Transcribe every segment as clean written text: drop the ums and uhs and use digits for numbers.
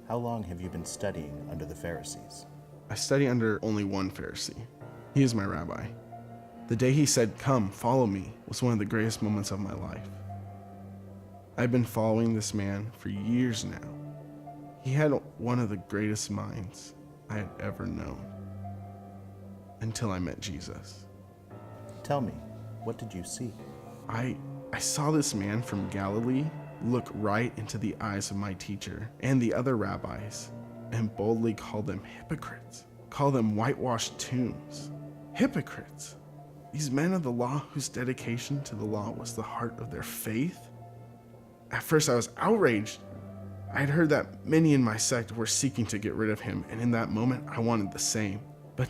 How long have you been studying under the Pharisees? I study under only one Pharisee. He is my rabbi. The day he said, "Come, follow me," was one of the greatest moments of my life. I've been following this man for years now. He had one of the greatest minds I had ever known, until I met Jesus. Tell me, what did you see? I saw this man from Galilee look right into the eyes of my teacher and the other rabbis and boldly call them hypocrites, call them whitewashed tombs. Hypocrites. These men of the law whose dedication to the law was the heart of their faith. At first I was outraged. I had heard that many in my sect were seeking to get rid of him, and in that moment I wanted the same. But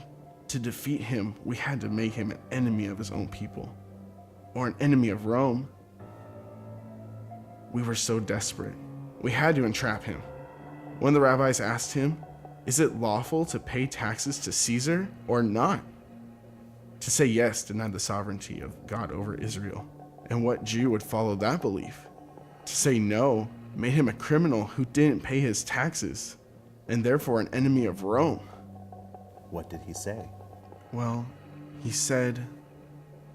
to defeat him, we had to make him an enemy of his own people, or an enemy of Rome. We were so desperate. We had to entrap him. One of the rabbis asked him, "Is it lawful to pay taxes to Caesar or not?" To say yes denied the sovereignty of God over Israel. And what Jew would follow that belief? To say no made him a criminal who didn't pay his taxes, and therefore an enemy of Rome. What did he say? Well, he said,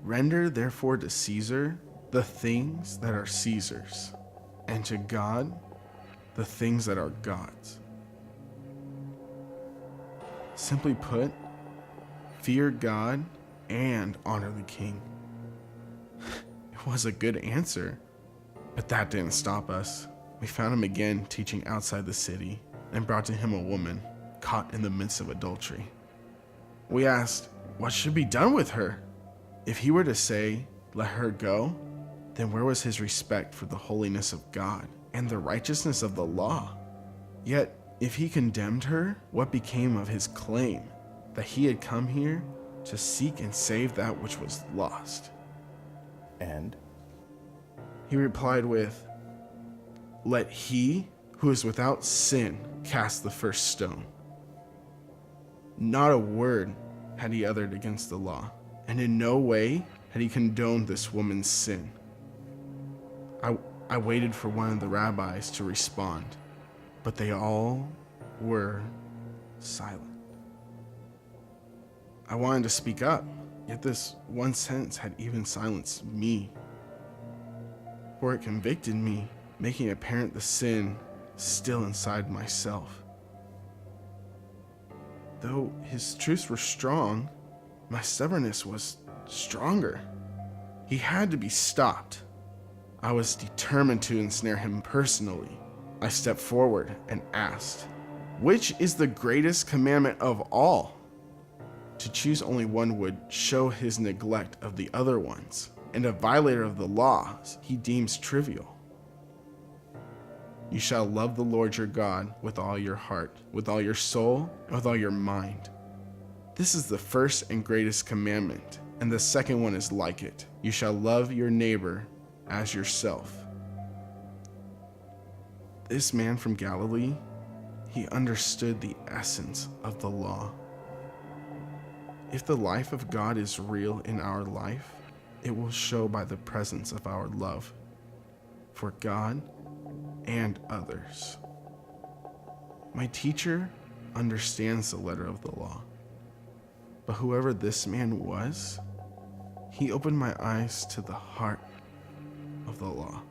"Render therefore to Caesar the things that are Caesar's, and to God the things that are God's." Simply put, fear God and honor the king. It was a good answer, but that didn't stop us. We found him again teaching outside the city and brought to him a woman caught in the midst of adultery. We asked, what should be done with her? If he were to say, "Let her go," then where was his respect for the holiness of God and the righteousness of the law? Yet, if he condemned her, what became of his claim that he had come here to seek and save that which was lost? And? He replied with, "Let he who is without sin cast the first stone." Not a word had he uttered against the law, and in no way had he condoned this woman's sin. I waited for one of the rabbis to respond, but they all were silent. I wanted to speak up, yet this one sentence had even silenced me, for it convicted me, making apparent the sin still inside myself. Though his truths were strong, my stubbornness was stronger. He had to be stopped. I was determined to ensnare him personally. I stepped forward and asked, "Which is the greatest commandment of all?" To choose only one would show his neglect of the other ones, and a violator of the laws he deems trivial. "You shall love the Lord your God with all your heart, with all your soul, and with all your mind. This is the first and greatest commandment, and the second one is like it. You shall love your neighbor as yourself." This man from Galilee, he understood the essence of the law. If the life of God is real in our life, it will show by the presence of our love for God and others. My teacher understands the letter of the law, but whoever this man was, he opened my eyes to the heart of the law.